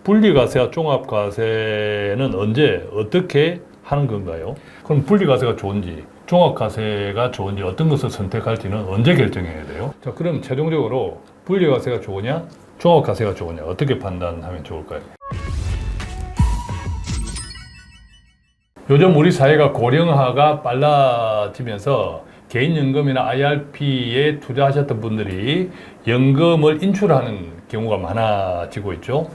분리과세와 종합과세는 언제 어떻게 하는 건가요? 그럼 분리과세가 좋은지 종합과세가 좋은지 어떤 것을 선택할지는 언제 결정해야 돼요? 자, 그럼 최종적으로 분리과세가 좋으냐 종합과세가 좋으냐 어떻게 판단하면 좋을까요? 요즘 우리 사회가 고령화가 빨라지면서 개인연금이나 IRP에 투자하셨던 분들이 연금을 인출하는 경우가 많아지고 있죠.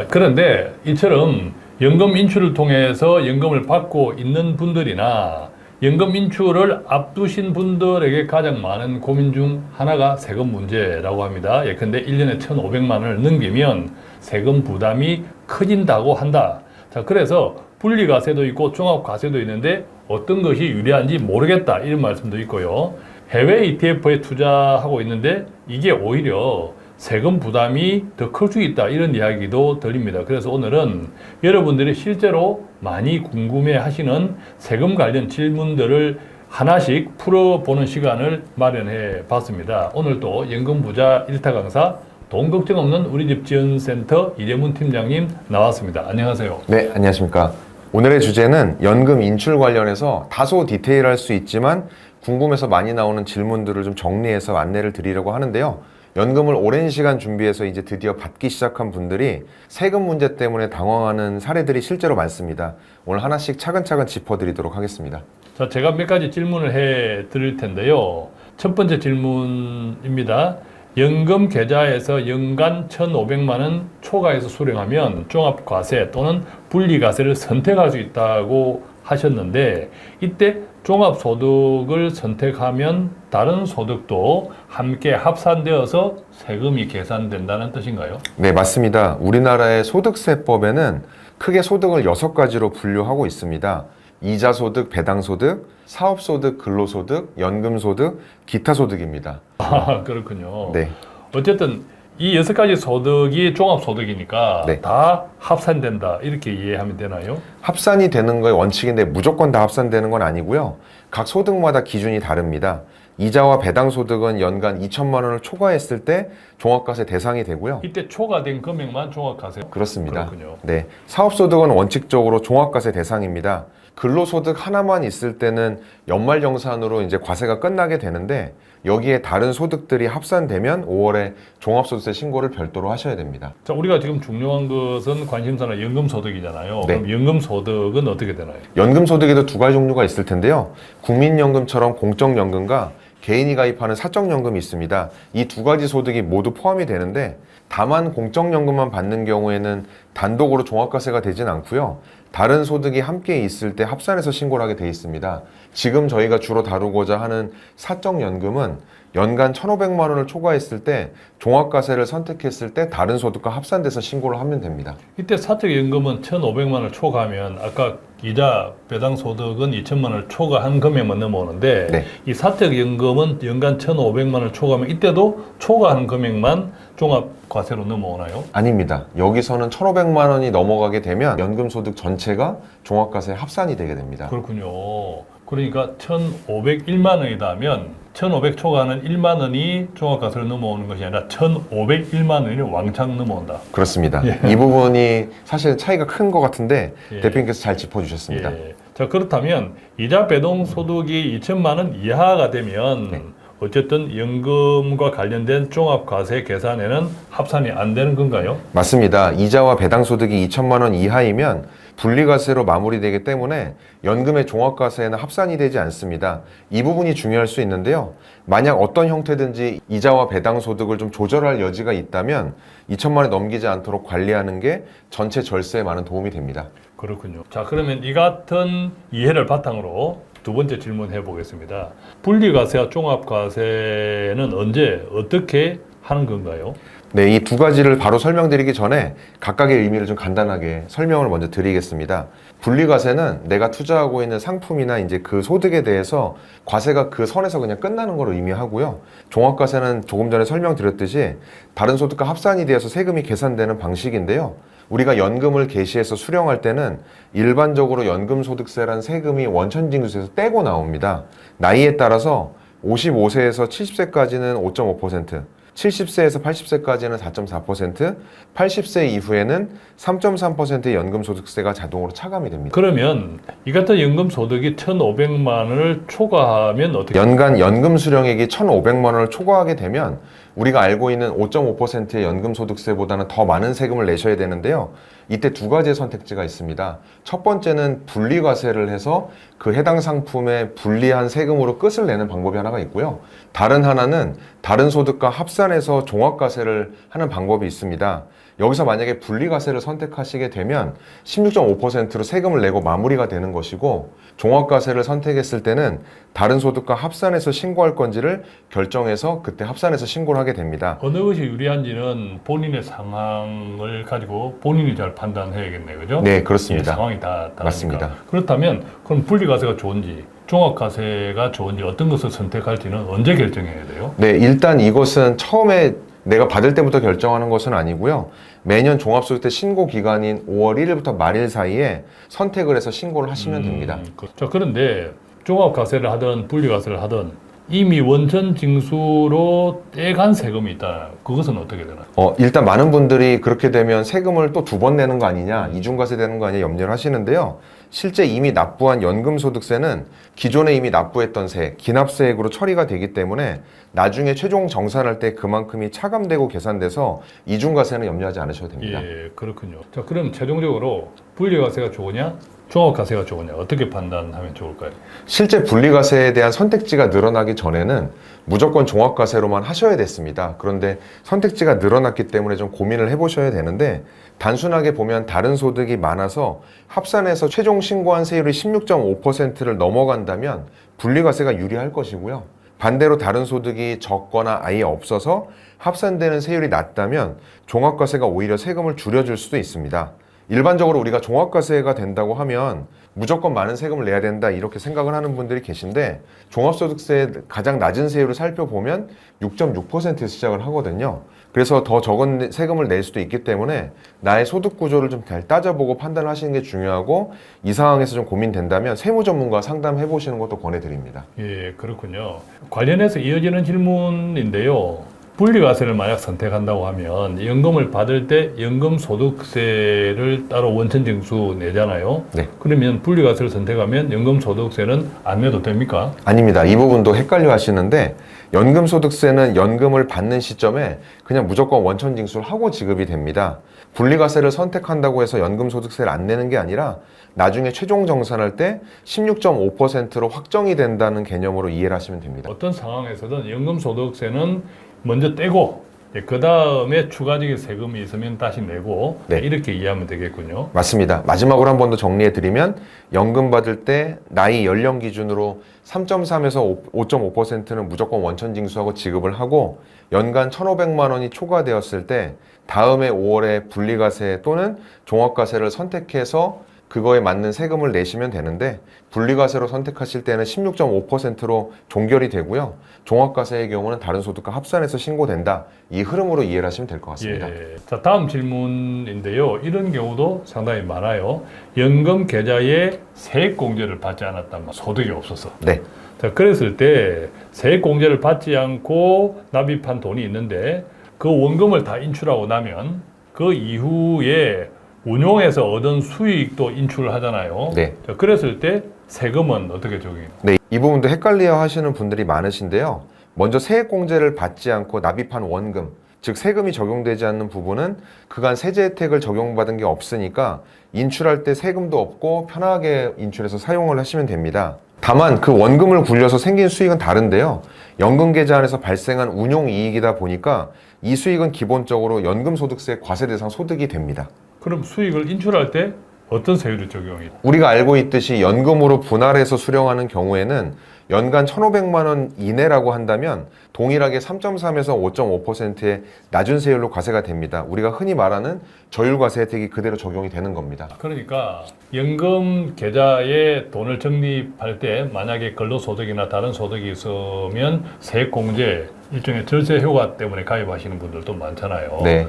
그런데 이처럼 연금 인출을 통해서 연금을 받고 있는 분들이나 연금 인출을 앞두신 분들에게 가장 많은 고민 중 하나가 세금 문제라고 합니다. 예컨대 1년에 1,500만 원을 넘기면 세금 부담이 커진다고 한다. 자, 그래서 분리과세도 있고 종합과세도 있는데 어떤 것이 유리한지 모르겠다 이런 말씀도 있고요. 해외 ETF에 투자하고 있는데 이게 오히려 세금 부담이 더 클 수 있다 이런 이야기도 들립니다. 그래서 오늘은 여러분들이 실제로 많이 궁금해 하시는 세금 관련 질문들을 하나씩 풀어보는 시간을 마련해 봤습니다. 오늘도 연금부자 1타 강사 돈 걱정 없는 우리집 지원센터 이재문 팀장님 나왔습니다. 안녕하세요. 네, 안녕하십니까. 오늘의 주제는 연금 인출 관련해서 다소 디테일할 수 있지만 궁금해서 많이 나오는 질문들을 좀 정리해서 안내를 드리려고 하는데요. 연금을 오랜 시간 준비해서 이제 드디어 받기 시작한 분들이 세금 문제 때문에 당황하는 사례들이 실제로 많습니다. 오늘 하나씩 차근차근 짚어드리도록 하겠습니다. 자, 제가 몇 가지 질문을 해 드릴 텐데요. 첫 번째 질문입니다. 연금 계좌에서 연간 1,500만 원 초과해서 수령하면 종합과세 또는 분리과세를 선택할 수 있다고 하셨는데 이때 종합소득을 선택하면 다른 소득도 함께 합산되어서 세금이 계산된다는 뜻인가요? 네, 맞습니다. 우리나라의 소득세법에는 크게 소득을 6가지로 분류하고 있습니다. 이자소득, 배당소득, 사업소득, 근로소득, 연금소득, 기타소득입니다. 아, 그렇군요. 네. 어쨌든 이 6가지 소득이 종합소득이니까 네. 다 합산된다 이렇게 이해하면 되나요? 합산이 되는 거의 원칙인데 무조건 다 합산되는 건 아니고요. 각 소득마다 기준이 다릅니다. 이자와 배당소득은 연간 2천만 원을 초과했을 때 종합과세 대상이 되고요. 이때 초과된 금액만 종합과세. 그렇습니다. 그렇군요. 네, 사업소득은 원칙적으로 종합과세 대상입니다. 근로소득 하나만 있을 때는 연말정산으로 이제 과세가 끝나게 되는데 여기에 다른 소득들이 합산되면 5월에 종합소득세 신고를 별도로 하셔야 됩니다. 자, 우리가 지금 중요한 것은 관심사는 연금소득이잖아요. 네. 그럼 연금소득은 어떻게 되나요? 연금소득에도 두 가지 종류가 있을 텐데요. 국민연금처럼 공적연금과 개인이 가입하는 사적연금이 있습니다. 이 두 가지 소득이 모두 포함이 되는데 다만 공적연금만 받는 경우에는 단독으로 종합과세가 되진 않고요. 다른 소득이 함께 있을 때 합산해서 신고를 하게 돼 있습니다. 지금 저희가 주로 다루고자 하는 사적연금은 연간 1,500만 원을 초과했을 때 종합과세를 선택했을 때 다른 소득과 합산돼서 신고를 하면 됩니다. 이때 사적연금은 1,500만 원을 초과하면 아까 이자 배당 소득은 2천만 원을 초과한 금액만 넘어오는데 네. 이 사적연금은 연간 1,500만 원을 초과하면 이때도 초과한 금액만 종합과세로 넘어오나요? 아닙니다. 여기서는 1,500만 원이 넘어가게 되면 연금소득 전체가 종합과세에 합산이 되게 됩니다. 그렇군요. 그러니까 1,501만 원이다 하면 1,500 초과하는 1만 원이 종합과세로 넘어오는 것이 아니라 1,501만 원이 왕창 넘어온다. 그렇습니다. 예. 이 부분이 사실 차이가 큰 것 같은데 예. 대표님께서 잘 짚어주셨습니다. 예. 자, 그렇다면 이자 배당 소득이 2천만 원 이하가 되면 네. 어쨌든 연금과 관련된 종합과세 계산에는 합산이 안 되는 건가요? 맞습니다. 이자와 배당소득이 2천만 원 이하이면 분리과세로 마무리되기 때문에 연금의 종합과세에는 합산이 되지 않습니다. 이 부분이 중요할 수 있는데요. 만약 어떤 형태든지 이자와 배당소득을 좀 조절할 여지가 있다면 2천만 원이 넘기지 않도록 관리하는 게 전체 절세에 많은 도움이 됩니다. 그렇군요. 자, 그러면 이 같은 이해를 바탕으로 두 번째 질문 해보겠습니다. 분리과세와 종합과세는 언제 어떻게 하는 건가요? 네, 이 두 가지를 바로 설명드리기 전에 각각의 의미를 좀 간단하게 설명을 먼저 드리겠습니다. 분리과세는 내가 투자하고 있는 상품이나 이제 그 소득에 대해서 과세가 그 선에서 그냥 끝나는 걸 의미하고요. 종합과세는 조금 전에 설명드렸듯이 다른 소득과 합산이 되어서 세금이 계산되는 방식인데요. 우리가 연금을 개시해서 수령할 때는 일반적으로 연금소득세란 세금이 원천징수세에서 떼고 나옵니다. 나이에 따라서 55세에서 70세까지는 5.5%, 70세에서 80세까지는 4.4%, 80세 이후에는 3.3%의 연금소득세가 자동으로 차감이 됩니다. 그러면 이 같은 연금 소득이 1,500만 원을 초과하면 어떻게? 연간 연금 수령액이 1,500만 원을 초과하게 되면 우리가 알고 있는 5.5%의 연금소득세보다는 더 많은 세금을 내셔야 되는데요. 이때 두 가지의 선택지가 있습니다. 첫 번째는 분리과세를 해서 그 해당 상품의 불리한 세금으로 끝을 내는 방법이 하나가 있고요. 다른 하나는 다른 소득과 합산해서 종합과세를 하는 방법이 있습니다. 여기서 만약에 분리과세를 선택하시게 되면 16.5%로 세금을 내고 마무리가 되는 것이고, 종합과세를 선택했을 때는 다른 소득과 합산해서 신고할 건지를 결정해서 그때 합산해서 신고를 하게 됩니다. 어느 것이 유리한지는 본인의 상황을 가지고 본인이 잘 판단해야겠네요, 그죠? 네, 그렇습니다. 이 상황이 다 다르니까. 맞습니다. 그렇다면 그럼 분리과세가 좋은지 종합과세가 좋은지 어떤 것을 선택할지는 언제 결정해야 돼요? 네, 일단 이것은 처음에 내가 받을 때부터 결정하는 것은 아니고요. 매년 종합소득세 신고 기간인 5월 1일부터 말일 사이에 선택을 해서 신고를 하시면 됩니다. 자, 그런데 종합과세를 하든 분리과세를 하든 이미 원천 징수로 떼간 세금이 있다. 그것은 어떻게 되나요? 일단 많은 분들이 그렇게 되면 세금을 또 두 번 내는 거 아니냐, 이중과세 되는 거 아니냐 염려를 하시는데요. 실제 이미 납부한 연금소득세는 기존에 이미 납부했던 세, 기납세액으로 처리가 되기 때문에 나중에 최종 정산할 때 그만큼이 차감되고 계산돼서 이중과세는 염려하지 않으셔도 됩니다. 예, 그렇군요. 자, 그럼 최종적으로 분리과세가 좋으냐, 종합과세가 좋으냐 어떻게 판단하면 좋을까요? 실제 분리과세에 대한 선택지가 늘어나기 전에는 무조건 종합과세로만 하셔야 됐습니다. 그런데 선택지가 늘어났기 때문에 좀 고민을 해보셔야 되는데, 단순하게 보면 다른 소득이 많아서 합산해서 최종 신고한 세율이 16.5%를 넘어간다면 분리과세가 유리할 것이고요. 반대로 다른 소득이 적거나 아예 없어서 합산되는 세율이 낮다면 종합과세가 오히려 세금을 줄여줄 수도 있습니다. 일반적으로 우리가 종합과세가 된다고 하면 무조건 많은 세금을 내야 된다 이렇게 생각을 하는 분들이 계신데, 종합소득세의 가장 낮은 세율을 살펴보면 6.6%에서 시작을 하거든요. 그래서 더 적은 세금을 낼 수도 있기 때문에 나의 소득 구조를 좀 잘 따져보고 판단하시는 게 중요하고, 이 상황에서 좀 고민된다면 세무 전문가 상담해 보시는 것도 권해드립니다. 예, 그렇군요. 관련해서 이어지는 질문인데요. 분리과세를 만약 선택한다고 하면 연금을 받을 때 연금소득세를 따로 원천징수 내잖아요. 네. 그러면 분리과세를 선택하면 연금소득세는 안 내도 됩니까? 아닙니다. 이 부분도 헷갈려 하시는데, 연금소득세는 연금을 받는 시점에 그냥 무조건 원천징수를 하고 지급이 됩니다. 분리과세를 선택한다고 해서 연금소득세를 안 내는 게 아니라 나중에 최종 정산할 때 16.5%로 확정이 된다는 개념으로 이해를 하시면 됩니다. 어떤 상황에서든 연금소득세는 먼저 떼고 그 다음에 추가적인 세금이 있으면 다시 내고 네. 이렇게 이해하면 되겠군요. 맞습니다. 마지막으로 한 번 더 정리해드리면, 연금 받을 때 나이 연령 기준으로 3.3에서 5.5%는 무조건 원천징수하고 지급을 하고, 연간 1,500만 원이 초과되었을 때 다음해 5월에 분리과세 또는 종합과세를 선택해서 그거에 맞는 세금을 내시면 되는데, 분리과세로 선택하실 때는 16.5%로 종결이 되고요. 종합과세의 경우는 다른 소득과 합산해서 신고된다. 이 흐름으로 이해를 하시면 될 것 같습니다. 예. 자, 다음 질문인데요. 이런 경우도 상당히 많아요. 연금 계좌에 세액공제를 받지 않았단 말, 소득이 없어서. 네. 자, 그랬을 때 세액공제를 받지 않고 납입한 돈이 있는데 그 원금을 다 인출하고 나면 그 이후에 운용해서 얻은 수익도 인출을 하잖아요. 네. 자, 그랬을 때 세금은 어떻게 적용해요? 네, 이 부분도 헷갈려 하시는 분들이 많으신데요. 먼저 세액공제를 받지 않고 납입한 원금, 즉 세금이 적용되지 않는 부분은 그간 세제 혜택을 적용받은 게 없으니까 인출할 때 세금도 없고 편하게 인출해서 사용을 하시면 됩니다. 다만 그 원금을 굴려서 생긴 수익은 다른데요. 연금계좌 안에서 발생한 운용이익이다 보니까 이 수익은 기본적으로 연금소득세 과세 대상 소득이 됩니다. 그럼 수익을 인출할 때 어떤 세율이 적용이? 우리가 알고 있듯이 연금으로 분할해서 수령하는 경우에는 연간 1,500만 원 이내라고 한다면 동일하게 3.3에서 5.5%의 낮은 세율로 과세가 됩니다. 우리가 흔히 말하는 저율과세 혜택이 그대로 적용이 되는 겁니다. 그러니까 연금 계좌에 돈을 적립할 때 만약에 근로소득이나 다른 소득이 있으면 세액공제 일종의 절세 효과 때문에 가입하시는 분들도 많잖아요. 네.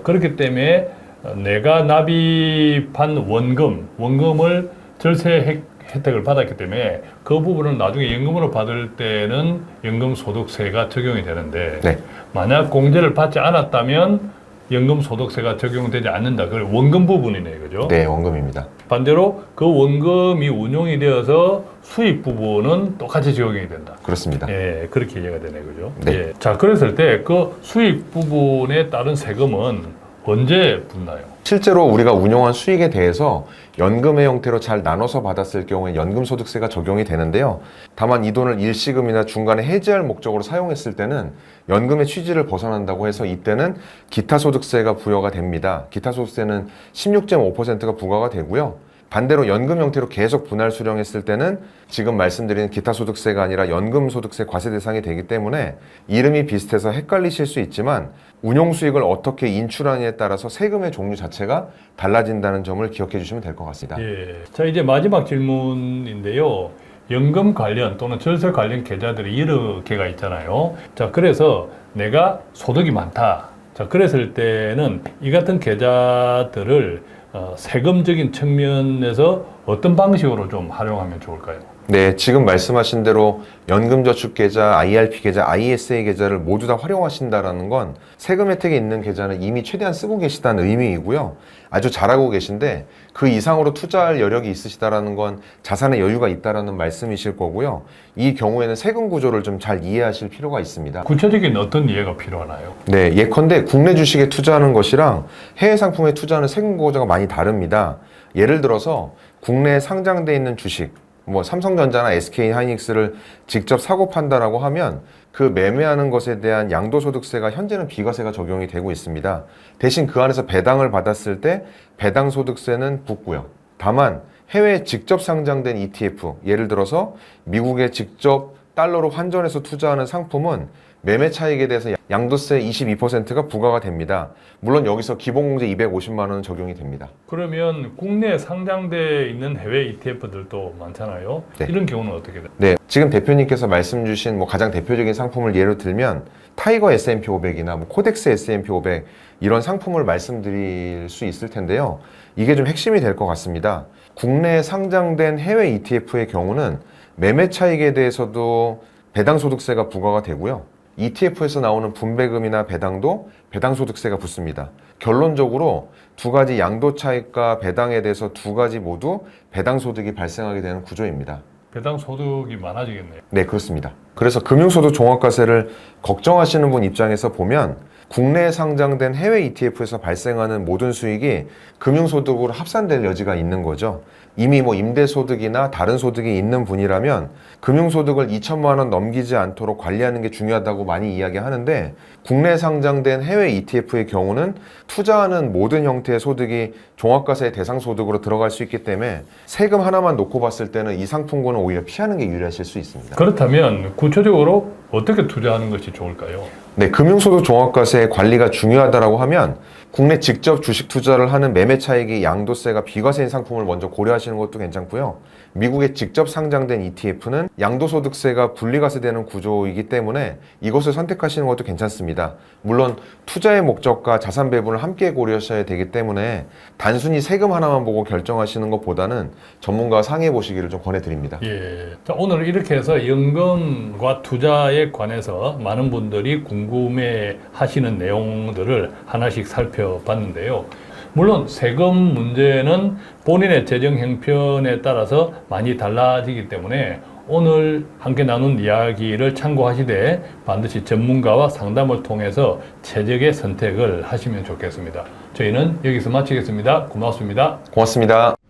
그렇기 때문에 내가 납입한 원금을 절세 혜택을 받았기 때문에 그 부분을 나중에 연금으로 받을 때는 연금소득세가 적용이 되는데 네. 만약 공제를 받지 않았다면 연금소득세가 적용되지 않는다. 그걸 원금 부분이네요. 그죠? 네, 원금입니다. 반대로 그 원금이 운용이 되어서 수익 부분은 똑같이 적용이 된다. 그렇습니다. 예, 그렇게 이해가 되네요. 그죠? 네. 예. 자, 그랬을 때 그 수익 부분에 따른 세금은 언제 붙나요? 실제로 우리가 운용한 수익에 대해서 연금의 형태로 잘 나눠서 받았을 경우에 연금소득세가 적용이 되는데요. 다만 이 돈을 일시금이나 중간에 해지할 목적으로 사용했을 때는 연금의 취지를 벗어난다고 해서 이때는 기타소득세가 부여가 됩니다. 기타소득세는 16.5%가 부과가 되고요. 반대로 연금 형태로 계속 분할 수령했을 때는 지금 말씀드린 기타소득세가 아니라 연금소득세 과세 대상이 되기 때문에 이름이 비슷해서 헷갈리실 수 있지만 운용수익을 어떻게 인출하느냐에 따라서 세금의 종류 자체가 달라진다는 점을 기억해 주시면 될 것 같습니다. 예. 자, 이제 마지막 질문인데요. 연금 관련 또는 절세 관련 계좌들이 여러 개가 있잖아요. 자, 그래서 내가 소득이 많다. 자, 그랬을 때는 이 같은 계좌들을 세금적인 측면에서 어떤 방식으로 좀 활용하면 좋을까요? 네, 지금 말씀하신 대로 연금저축계좌, IRP 계좌, ISA 계좌를 모두 다 활용하신다라는 건 세금 혜택이 있는 계좌는 이미 최대한 쓰고 계시다는 의미이고요. 아주 잘하고 계신데 그 이상으로 투자할 여력이 있으시다라는 건 자산의 여유가 있다라는 말씀이실 거고요. 이 경우에는 세금 구조를 좀 잘 이해하실 필요가 있습니다. 구체적인 어떤 이해가 필요하나요? 네, 예컨대 국내 주식에 투자하는 것이랑 해외 상품에 투자하는 세금 구조가 많이 다릅니다. 예를 들어서 국내에 상장돼 있는 주식, 뭐 삼성전자나 SK하이닉스를 직접 사고 판다라고 하면 그 매매하는 것에 대한 양도소득세가 현재는 비과세가 적용이 되고 있습니다. 대신 그 안에서 배당을 받았을 때 배당소득세는 붙고요. 다만 해외에 직접 상장된 ETF, 예를 들어서 미국에 직접 달러로 환전해서 투자하는 상품은 매매 차익에 대해서 양도세 22%가 부과가 됩니다. 물론 여기서 기본공제 250만 원은 적용이 됩니다. 그러면 국내에 상장돼 있는 해외 ETF들도 많잖아요. 네. 이런 경우는 어떻게 돼요? 네, 지금 대표님께서 말씀 주신 뭐 가장 대표적인 상품을 예로 들면 타이거 S&P 500이나 뭐 코덱스 S&P 500 이런 상품을 말씀드릴 수 있을 텐데요. 이게 좀 핵심이 될 것 같습니다. 국내에 상장된 해외 ETF의 경우는 매매 차익에 대해서도 배당소득세가 부과가 되고요. ETF에서 나오는 분배금이나 배당도 배당소득세가 붙습니다. 결론적으로 두 가지 양도 차익과 배당에 대해서 두 가지 모두 배당소득이 발생하게 되는 구조입니다. 배당 소득이 많아지겠네요. 네, 그렇습니다. 그래서 금융소득 종합과세를 걱정하시는 분 입장에서 보면 국내에 상장된 해외 ETF에서 발생하는 모든 수익이 금융소득으로 합산될 여지가 있는 거죠. 이미 뭐 임대소득이나 다른 소득이 있는 분이라면 금융소득을 2천만 원 넘기지 않도록 관리하는 게 중요하다고 많이 이야기하는데 국내 상장된 해외 ETF의 경우는 투자하는 모든 형태의 소득이 종합과세 대상 소득으로 들어갈 수 있기 때문에 세금 하나만 놓고 봤을 때는 이 상품군은 오히려 피하는 게 유리하실 수 있습니다. 그렇다면 구체적으로 어떻게 투자하는 것이 좋을까요? 네, 금융소득 종합과세 관리가 중요하다고 하면 국내 직접 주식 투자를 하는 매매 차익이 양도세가 비과세인 상품을 먼저 고려하시는 것도 괜찮고요. 미국에 직접 상장된 ETF는 양도소득세가 분리과세되는 구조이기 때문에 이것을 선택하시는 것도 괜찮습니다. 물론 투자의 목적과 자산 배분을 함께 고려하셔야 되기 때문에 단순히 세금 하나만 보고 결정하시는 것보다는 전문가와 상의해 보시기를 좀 권해드립니다. 예. 자, 오늘 이렇게 해서 연금과 투자에 관해서 많은 분들이 궁금해 하시는 내용들을 하나씩 살펴봤는데요. 물론 세금 문제는 본인의 재정 형편에 따라서 많이 달라지기 때문에 오늘 함께 나눈 이야기를 참고하시되 반드시 전문가와 상담을 통해서 최적의 선택을 하시면 좋겠습니다. 저희는 여기서 마치겠습니다. 고맙습니다. 고맙습니다.